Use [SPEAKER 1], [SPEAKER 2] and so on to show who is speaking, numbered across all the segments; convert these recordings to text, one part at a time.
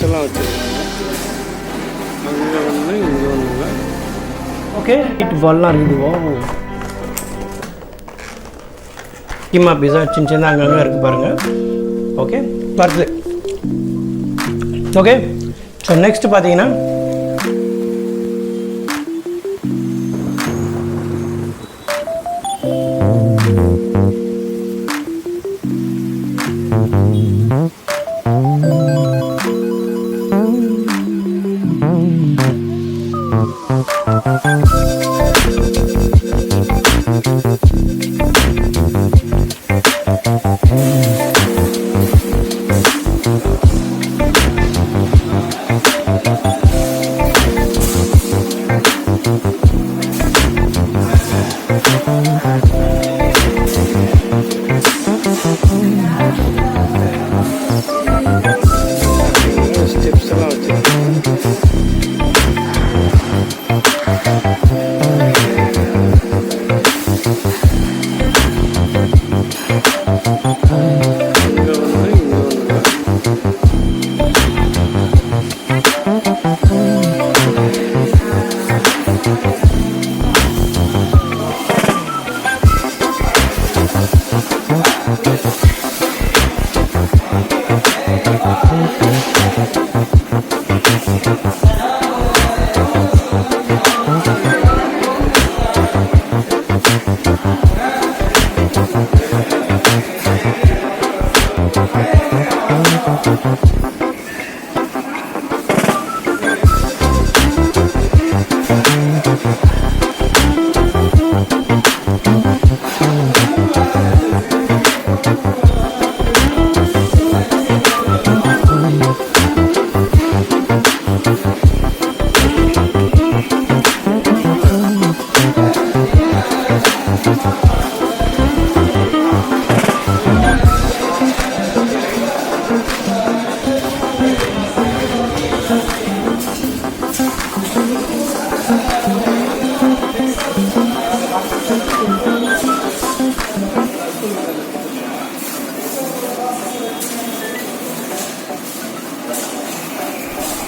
[SPEAKER 1] Steps எல்லாம் வச்சுருக்காங்க. அங்கே ஒன்று இங்கே ஒன்றுங்க. ஓகே மீட் பால்லாம் இருக்குது. கீமா பீஸா சின்ன சின்ன அங்கங்கே இருக்குது பாருங்கள். ஓகே வருது. ஓகே ஸோ நெக்ஸ்ட் பார்த்தீங்கன்னா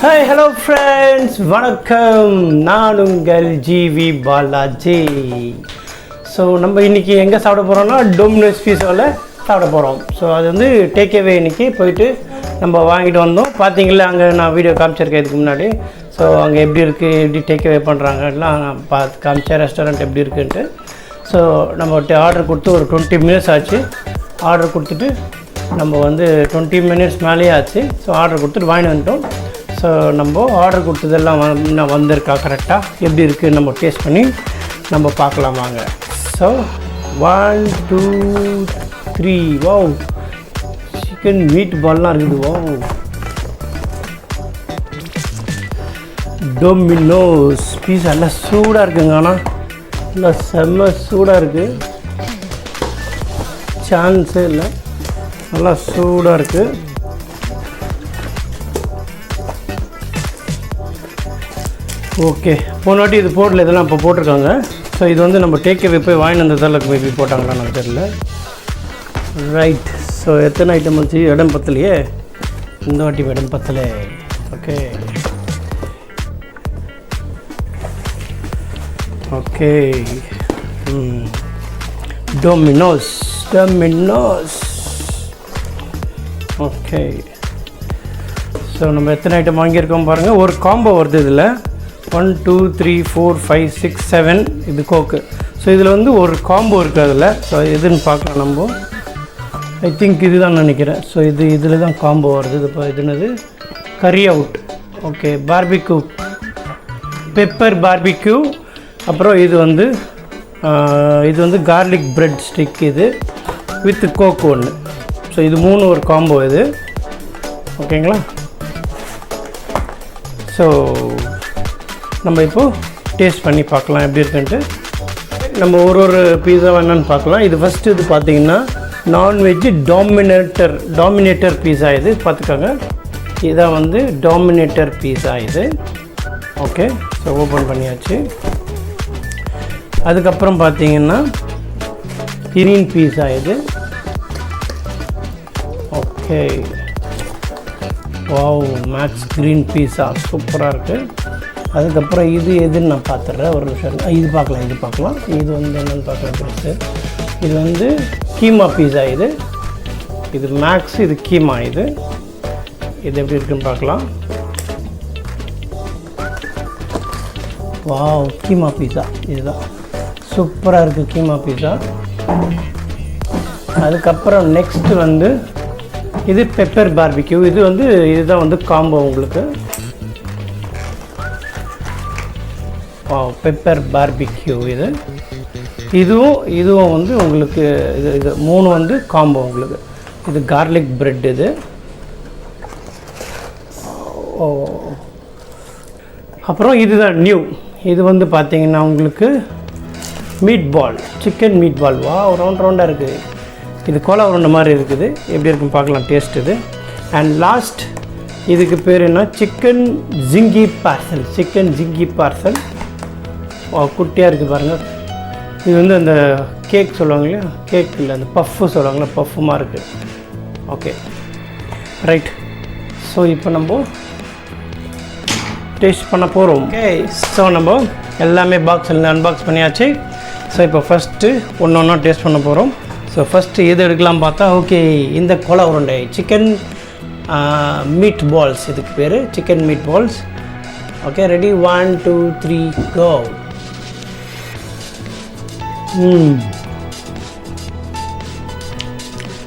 [SPEAKER 1] ஹாய் ஹலோ ஃப்ரெண்ட்ஸ், வணக்கம். நான் உங்கள் gvbalajee. ஸோ நம்ம இன்றைக்கி எங்கே சாப்பிட போகிறோம்னா டொமினோஸ் பீஸாவில் சாப்பிட போகிறோம். ஸோ அது வந்து டேக்அவே இன்றைக்கி போயிட்டு நம்ம வாங்கிட்டு வந்தோம். பார்த்தீங்களா, அங்கே நான் வீடியோ காமிச்சிருக்கேன் இதுக்கு முன்னாடி. ஸோ அங்கே எப்படி இருக்குது, எப்படி டேக்அவே பண்ணுறாங்க எல்லாம் நான் பார்த்து காமிச்சேன், ரெஸ்டாரண்ட் எப்படி இருக்குன்ட்டு. ஸோ நம்ம ஆர்டர் கொடுத்து ஒரு 20 minutes ஆச்சு. ஆர்டர் கொடுத்துட்டு நம்ம வந்து 20 minutes மேலேயே ஆச்சு. ஸோ ஆர்டர் கொடுத்துட்டு வாங்கிட்டு வந்துட்டோம். ஸோ நம்ம ஆர்டர் கொடுத்ததெல்லாம் இன்னும் வந்திருக்கா கரெக்டாக, எப்படி இருக்குது நம்ம டேஸ்ட் பண்ணி நம்ம பார்க்கலாம் வாங்க. ஸோ 1 2 3 வாவ், சிக்கன் மீட் பால்லாம் இருக்குது. வாவ், டொமினோஸ் பீஸா எல்லாம் சூடாக இருக்குங்க. ஆனால் நல்லா செம்ம சூடாக இருக்குது, சான்ஸே இல்லை, நல்லா சூடாக இருக்குது. ஓகே, போன வாட்டி இது போடல, இதெல்லாம் இப்போ போட்டிருக்காங்க. ஸோ இது வந்து நம்ம டேக்அவே போய் வாங்கிட்டு வந்ததில் மேபி போட்டாங்களா நமக்கு தெரியல. ரைட், ஸோ எத்தனை ஐட்டம் வந்துச்சு, இடம் பத்தலையே, இந்த வாட்டி இடம் பத்தலை. Okay okay Domino's okay. So நம்ம எத்தனை ஐட்டம் வாங்கியிருக்கோம் பாருங்கள். ஒரு காம்போ வருது இதில், 1 2 3 4 5 6 7 இது கோக்கு. ஸோ இதில் வந்து ஒரு காம்போ இருக்குது அதில். ஸோ எதுன்னு பார்க்கலாம் நம்ம. ஐ திங்க் இதுதான் நினைக்கிறேன். ஸோ இதில் தான் காம்போ வருது. இது இப்போ இதுனது கறி out. Okay, barbecue, pepper barbecue. அப்புறம் இது வந்து கார்லிக் பிரெட் ஸ்டிக், இது வித் கோக் ஒன்று. ஸோ இது 3 ஒரு காம்போ இது. ஓகேங்களா? ஸோ நம்ம இப்போது டேஸ்ட் பண்ணி பார்க்கலாம் எப்படி இருக்குன்ட்டு. நம்ம ஒரு பீஸா என்னன்னு பார்க்கலாம். இது ஃபஸ்ட்டு இது பார்த்திங்கன்னா நான்வெஜ் டாமினேட்டர் பீஸா. இது பார்த்துக்கோங்க, இதான் வந்து டாமினேட்டர் பீஸா இது. ஓகே, ஸோ ஓப்பன் பண்ணியாச்சு. அதுக்கப்புறம் பார்த்திங்கன்னா கிரீன் பீஸா இது. ஓகே வாவ், மேக்ஸ் க்ரீன் பீஸா சூப்பராக இருக்குது. அதுக்கப்புறம் இது எதுன்னு நான் பார்த்துட்றேன் ஒரு நிமிஷம். இது பார்க்கலாம். இது வந்து என்னென்னு பார்க்கலாம் பெருசு. இது வந்து கீமா பீஸா. இது மேக்ஸ், இது கீமா. இது எப்படி இருக்குன்னு பார்க்கலாம். வாவ், கீமா பீஸா. இதுதான் சூப்பராக இருக்குது கீமா பீஸா. அதுக்கப்புறம் நெக்ஸ்ட்டு வந்து இது பெப்பர் பார்பிக்யூ. இதுதான் வந்து காம்போ உங்களுக்கு. Pepper barbecue. இதுவும் வந்து உங்களுக்கு இது 3 வந்து காம்போ உங்களுக்கு. இது கார்லிக் பிரெட். அப்புறம் இதுதான் நியூ. இது வந்து பார்த்தீங்கன்னா உங்களுக்கு meatball, chicken meatball. ரவுண்டாக இருக்குது. இது கோலா உருண்டை மாதிரி இருக்குது. எப்படி இருக்குன்னு பார்க்கலாம் டேஸ்ட். அண்ட் லாஸ்ட் இதுக்கு பேர் என்ன, சிக்கன் ஜிங்கி பார்சல். குட்டியாக இருக்குது பாருங்கள். இது வந்து அந்த கேக் சொல்லுவாங்க இல்லையா, கேக் இல்லை, அந்த பஃப்பு சொல்லுவாங்களே, பஃப்புமாக இருக்குது. Okay right. ஸோ இப்போ நம்ம டேஸ்ட் பண்ண போகிறோம். ஓகே, ஸோ நம்ம எல்லாமே பாக்ஸில் அன்பாக்ஸ் பண்ணியாச்சு. ஸோ இப்போ ஃபஸ்ட்டு ஒன்றா டேஸ்ட் பண்ண போகிறோம். ஸோ ஃபஸ்ட்டு எது எடுக்கலாம் பார்த்தா, ஓகே, இந்த கோலா உருண்டை சிக்கன் மீட் பால்ஸ். இதுக்கு பேர் chicken meatballs. Okay, ready, 1 2 3 go.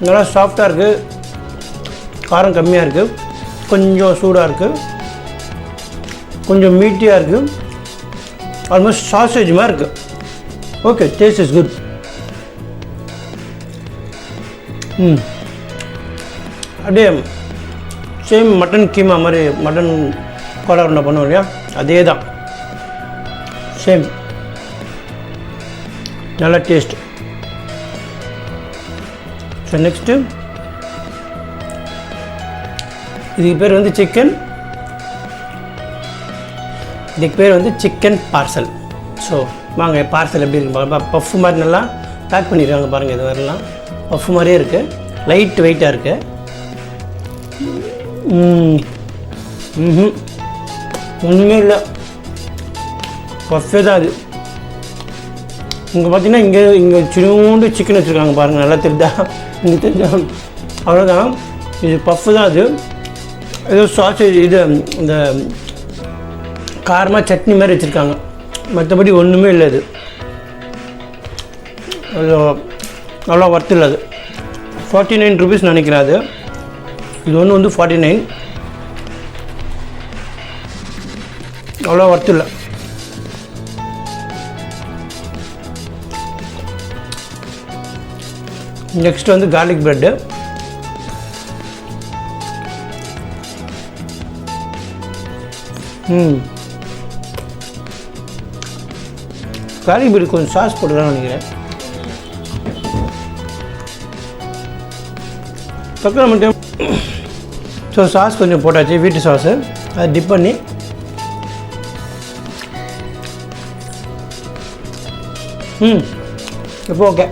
[SPEAKER 1] நல்லா சாஃப்டாக இருக்குது, காரம் கம்மியாக இருக்குது, கொஞ்சம் சூடாக இருக்குது, கொஞ்சம் மீட்டியாக இருக்குது, ஆல்மோஸ்ட் சாசேஜ் மாதிரி இருக்குது. Okay, taste is good. அப்படியே சேம் மட்டன் கீமா மாதிரி, மட்டன் கோலா உருண்டை பண்ணுவோம் இல்லையா, அதே தான் சேம். நல்ல டேஸ்ட். ஸோ நெக்ஸ்ட்டு இதுக்கு பேர் வந்து சிக்கன் பார்சல். ஸோ வாங்க பார்சல் எப்படி இருக்கு. பஃப்பு மாதிரி நல்லா பேக் பண்ணிடுவாங்க பாருங்கள். இது வரலாம் பஃப்பு மாதிரியே இருக்குது, லைட் வெயிட்டாக இருக்குது. ஒன்றுமே இல்லை, பஃபே தான் அது. இங்கே பார்த்தீங்கன்னா இங்கே சின்னோண்டு சிக்கன் வச்சுருக்காங்க பாருங்கள், நல்லா தெரியுதா, இங்கே தெரியுதா, அவ்வளோதான். இது பஃப்பு தான். அது ஏதோ சாசேஜ், இது இந்த காரமாக சட்னி மாதிரி வச்சுருக்காங்க, மற்றபடி ஒன்றுமே இல்லை. இது அவ்வளோ ஒர்த்து இல்லை. அது 49 rupees நினைக்கிறேன். அது இது ஒன்று வந்து 49, அவ்வளோ ஒர்த்து இல்லை. நெக்ஸ்ட் வந்து கார்லிக் ப்ரெட்டு. கார்லிக் ப்ரெட் கொஞ்சம் சாஸ் போட்டுதான் நினைக்கிறேன். தக்காளி மட்டும். ஸோ சாஸ் கொஞ்சம் போட்டாச்சு, வீட்டு சாஸு. அதை டிப் பண்ணி இப்போ ஓகே.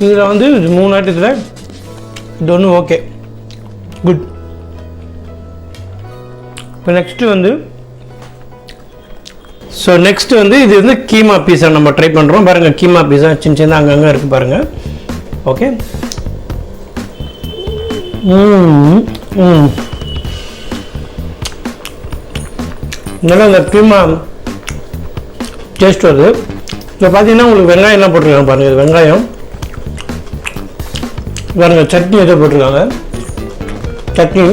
[SPEAKER 1] இதில் வந்து 3 ஐட்டத்தில் இது ஒன்று ஓகே, குட். இப்போ நெக்ஸ்ட்டு வந்து இது வந்து கீமா பீஸா நம்ம ட்ரை பண்ணுறோம். பாருங்கள், கீமா பீஸா சின்ன அங்கங்கே இருக்குது பாருங்கள். ஓகே, நல்லா இந்த கீமா டேஸ்ட் வருது. இப்போ பார்த்தீங்கன்னா உங்களுக்கு வெங்காயம்லாம் போட்டிருக்காங்க பாருங்கள். இது வெங்காயம் பாருங்கள், சட்னி ஏதோ போட்டிருக்காங்க, சட்னி.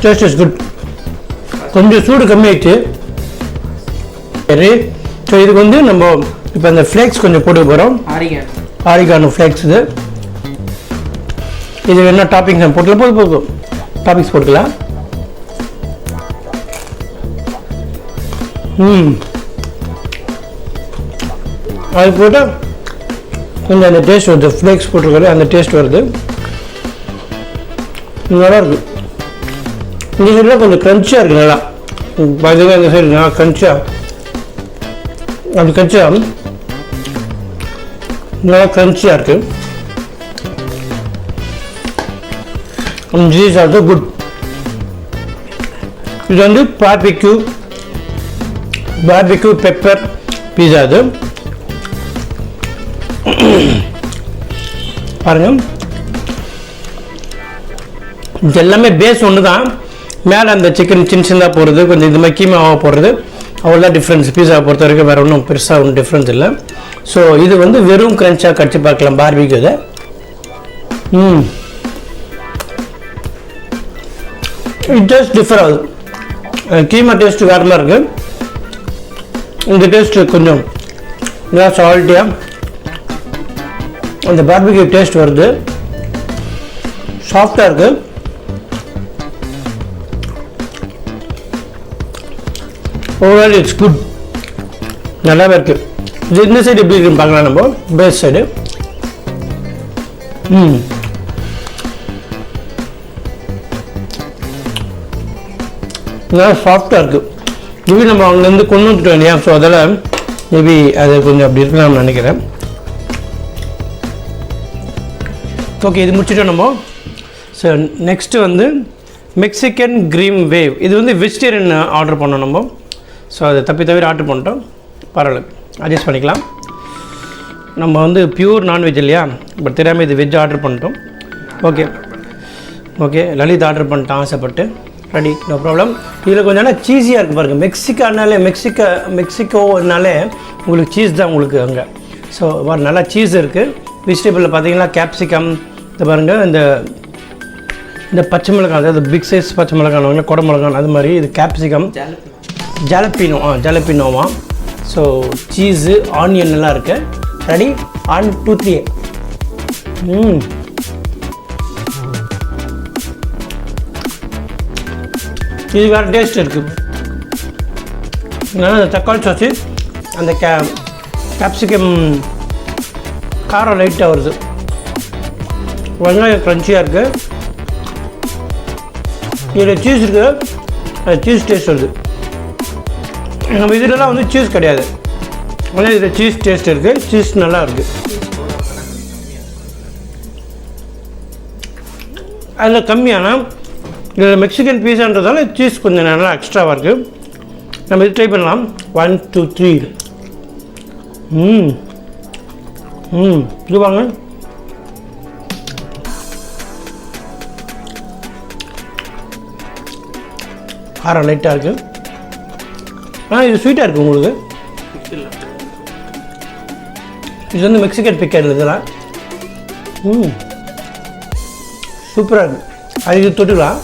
[SPEAKER 1] Taste is good. கொஞ்சம் சூடு கம்மியாயிடுச்சு. சரி, ஸோ இதுக்கு வந்து நம்ம இப்போ இந்த ஃப்ளேக்ஸ் கொஞ்சம் போட்டு போகிறோம். Oregano flakes. இது என்ன டாப்பிங்ஸ் போட்டுக்கலாம், போதும் டாப்பிங்ஸ் போட்டுக்கலாம். அது போட்டால் கொஞ்சம் அந்த டேஸ்ட் வருது, ஃப்ளேக்ஸ் போட்டிருக்காரு அந்த டேஸ்ட் வருது, நல்லா இருக்குது. இந்த சைடில் கொஞ்சம் க்ரன்ச்சியாக இருக்குது, நல்லா பார்த்தீங்கன்னா இந்த சைடு நல்லா க்ரன்ச்சியாக, அப்படி க்ரன்ச்சியாக நல்லா க்ரன்ச்சியாக இருக்குது. These are the good. இது வந்து பார்பிக்யூ பெப்பர் பீஸா. அது பாருங்க, இது எல்லாமே பேஸ் ஒன்று தான். மேலே அந்த சிக்கன் சின்னதாக போடுறது, கொஞ்சம் இது மாதிரி கீமாவாக போடுறது, அவ்வளோதான் டிஃப்ரென்ஸ். பீஸாவை பொறுத்த வரைக்கும் வேறு ஒன்றும் பெருசாக ஒன்றும் டிஃப்ரென்ஸ் இல்லை. ஸோ இது வந்து வெறும் க்ரன்ச்சாக கடிச்சு பார்க்கலாம் பார்பிக்யூ. இதை இட் டேஸ்ட் டிஃபர் ஆகுது. கீமா டேஸ்ட்டு வேறு மாதிரி இருக்குது. இந்த டேஸ்ட்டு கொஞ்சம் நல்லா சால்ட்டியாக அந்த பார்பிக்யூ டேஸ்ட் வருது. சாஃப்டாக இருக்குது. Overall it's good. நல்லாவே இருக்குது. இது இந்த சைடு எப்படி இருக்குன்னு பார்க்கலாம். நம்ம பேஸ் சைடு நல்லா சாஃப்டாக இருக்குது. மேபி நம்ம அங்கேருந்து கொண்டு வந்துட்டோம் இல்லையா, ஸோ அதில் மேபி அது கொஞ்சம் அப்படி இருக்கலாம்னு நினைக்கிறேன். ஓகே, இது முடிச்சுட்டோம் நம்ம. ஸோ நெக்ஸ்ட்டு வந்து மெக்சிகன் க்ரீம் வேவ். இது வந்து வெஜிடேரியன் ஆர்டர் பண்ணோம் நம்ம. ஸோ அதை தவிர ஆர்டர் பண்ணிட்டோம். பரவாயில்ல, அட்ஜஸ்ட் பண்ணிக்கலாம். நம்ம வந்து பியூர் நான்வெஜ் இல்லையா, பட் தெரியாமல் இது வெஜ் ஆர்டர் பண்ணிட்டோம். ஓகே, லலித் ஆர்டர் பண்ணிட்டான் ஆசைப்பட்டு. Ready, no problem. இதில் கொஞ்சம் நல்லா சீஸியாக இருக்குது பாருங்கள். மெக்சிகோனாலே உங்களுக்கு சீஸ் தான் உங்களுக்கு அங்கே. ஸோ நல்லா சீஸ் இருக்குது. வெஜிடபிளில் பார்த்தீங்கன்னா கேப்சிகம், இது பாருங்கள், இந்த பச்சை மிளகாய், அதாவது பிக் சைஸ் பச்சை மிளகாய், கொடை மிளகாய், அது மாதிரி. இது கேப்சிகம், ஜலப்பினோவா. ஸோ சீஸு, ஆனியன் எல்லாம் இருக்குது. ரெடி, 1 2 3. இது வேறு டேஸ்ட் இருக்குது. அந்த தக்காளி சாஸு, அந்த கேப்சிகம் காரம் லைட்டாக வருது. வெங்காயம் க்ரன்ச்சியாக இருக்குது. இதில் சீஸ் இருக்குது, அது சீஸ் டேஸ்ட் வருது. நம்ம இதிலலாம் வந்து சீஸ் கிடையாது, ஆனால் இதில் சீஸ் டேஸ்ட் இருக்குது. சீஸ் நல்லா இருக்குது. அதில் கம்மியான இதில் மெக்சிகன் பீஸான்றதால சீஸ் கொஞ்சம் நல்லா எக்ஸ்ட்ராவாக இருக்குது. நம்ம இது ட்ரை பண்ணலாம். 1 2 3. இது வாங்க. காரம் லைட்டாக இருக்குது. இது ஸ்வீட்டாக இருக்குது உங்களுக்கு. இது வந்து மெக்சிகன் பிக்கல் இதெல்லாம். சூப்பராக இருக்குது. அது இது தொட்டுக்கலாம்.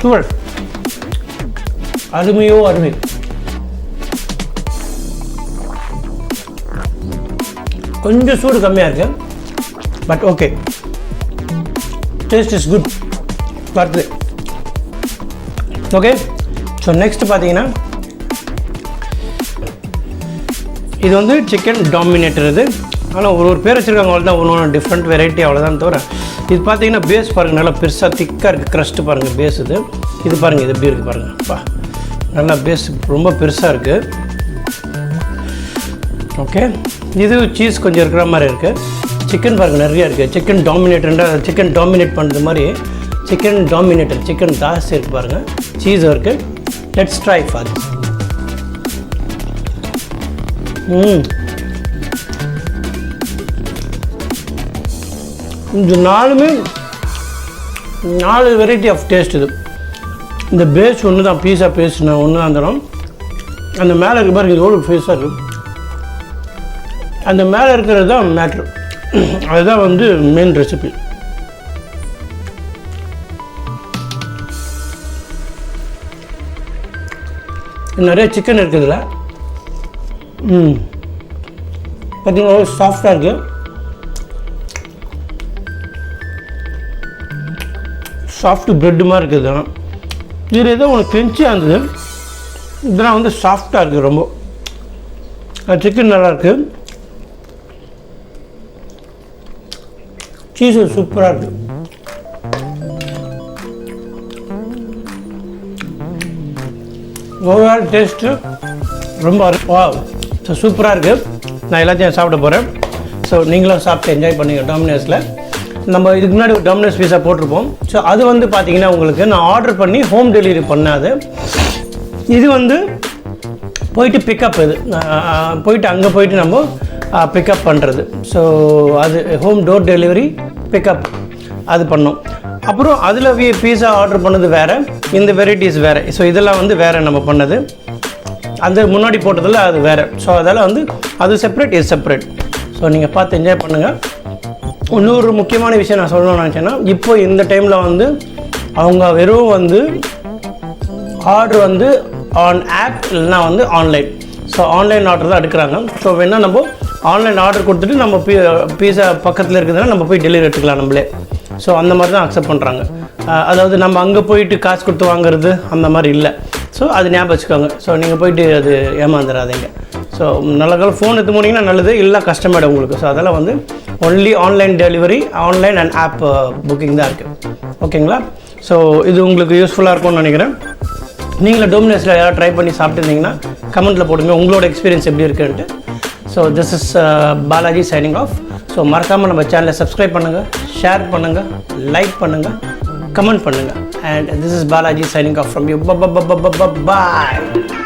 [SPEAKER 1] சூப்பர், அருமையோ அருமை. கொஞ்சம் சூடு கம்மியாக இருக்குது, but okay, taste is good, பார்த்து. ஓகே, ஸோ நெக்ஸ்ட் பார்த்தீங்கன்னா இது வந்து சிக்கன் டாமினேட்டர். இது ஆனால் ஒரு பேர் வச்சுருக்காங்க, அவ்வளோதான். ஒன்று டிஃப்ரெண்ட் வெரைட்டி அவ்வளோதான் தவிர. இது பார்த்தீங்கன்னா பேஸ் பாருங்கள், நல்லா பெருசாக திக்காக இருக்குது. க்ரஸ்ட்டு பாருங்கள் பேஸ். இது பாருங்கள், இது எப்படி இருக்குது பாருங்கப்பா. நல்லா பேஸ் ரொம்ப பெருசாக இருக்குது. ஓகே, இது சீஸ் கொஞ்சம் இருக்கிற மாதிரி இருக்குது. சிக்கன் பாருங்கள் நிறையா இருக்குது. சிக்கன் டாமினேட் பண்ணுறது மாதிரி சிக்கன் ஜாஸ்தி இருக்குது பாருங்கள். சீஸும் இருக்குது. Let's try for this. இந்த 4 வெரைட்டி ஆஃப் டேஸ்ட். இந்த பேஸ் ஒன்று தான், பீஸா பேஸ்ட் ஒன்று தான் இருந்தாலும் அந்த மேலே இருக்க பாருங்க, இது ஒரு ஃபேஸாக இருக்குது. அந்த மேலே இருக்கிறது தான் மேட்ரு. அதுதான் வந்து மெயின் ரெசிபி. நிறைய சிக்கன் இருக்குதுல. பார்த்தீங்கன்னா சாஃப்டாக இருக்குது. சாஃப்ட் ப்ரெட்டு மாதிரி இருக்குது. இதில் ஏதோ ஒன்று கிரன்ச்சியாக இருந்தது. இதெல்லாம் வந்து சாஃப்டாக இருக்குது ரொம்ப. சிக்கன் நல்லாயிருக்கு. சீஸு சூப்பராக இருக்குது. ஓவரால் டேஸ்ட்டு ரொம்ப ஸோ சூப்பராக இருக்குது. நான் எல்லாத்தையும் சாப்பிட போகிறேன். ஸோ நீங்களும் சாப்பிட்டு என்ஜாய் பண்ணுங்க. டொமினோஸில் நம்ம இதுக்கு முன்னாடி ஒரு டொமினோஸ் பீஸா போட்டிருப்போம். ஸோ அது வந்து பார்த்தீங்கன்னா உங்களுக்கு நான் ஆர்டர் பண்ணி ஹோம் டெலிவரி பண்ணாது. இது வந்து போயிட்டு பிக்கப், இது போயிட்டு அங்கே போயிட்டு நம்ம பிக்கப் பண்ணுறது. ஸோ அது ஹோம் டோர் டெலிவரி பிக்கப் அது பண்ணோம். அப்புறம் அதில் பீஸா ஆர்டர் பண்ணது வேறு, இந்த வெரைட்டிஸ் வேறு. ஸோ இதெல்லாம் வந்து வேறு நம்ம பண்ணது. அந்த முன்னாடி போட்டதில் அது வேறு. ஸோ அதெல்லாம் வந்து அது செப்பரேட், இது செப்பரேட். ஸோ நீங்கள் பார்த்து என்ஜாய் பண்ணுங்கள். இன்னொரு முக்கியமான விஷயம் நான் சொல்லணும்னு நினச்சேன்னா, இப்போ இந்த டைமில் வந்து அவங்க வெறும் வந்து ஆர்டர் வந்து ஆன் ஆப் இல்லைனா வந்து ஆன்லைன். ஸோ ஆன்லைன் ஆர்டர் தான் எடுக்கிறாங்க. ஸோ வேணால் நம்ம ஆன்லைன் ஆர்டர் கொடுத்துட்டு நம்ம பீஸா பக்கத்தில் இருக்குதுன்னா நம்ம போய் டெலிவரி எடுத்துக்கலாம் நம்மளே. ஸோ அந்த மாதிரி தான் அக்செப்ட் பண்ணுறாங்க. அதாவது நம்ம அங்கே போயிட்டு காசு கொடுத்து வாங்குறது அந்த மாதிரி இல்லை. ஸோ அது ஞாபகம் வச்சுக்கோங்க. ஸோ நீங்கள் போயிட்டு அது ஏமாந்துடாதீங்க. ஸோ நல்ல காலம் ஃபோன் எடுத்து போனீங்கன்னா நல்லது, இல்லை கஸ்டமர் உங்களுக்கு. ஸோ அதெல்லாம் வந்து only online delivery, online and app booking தான் இருக்குது. ஓகேங்களா? ஸோ இது உங்களுக்கு யூஸ்ஃபுல்லாக இருக்கும்னு நினைக்கிறேன். நீங்களும் டொமினோஸில் யாராவது ட்ரை பண்ணி சாப்பிட்டுருந்தீங்கன்னா கமெண்ட்டில் போடுங்க உங்களோட எக்ஸ்பீரியன்ஸ் எப்படி இருக்குன்ட்டு. So this is Balaji signing off. So மறக்காமல் நம்ம சேனலை சப்ஸ்கிரைப் பண்ணுங்கள், ஷேர் பண்ணுங்கள், லைக் பண்ணுங்கள், கமெண்ட் பண்ணுங்கள். And this is Balaji signing off from you. Bye.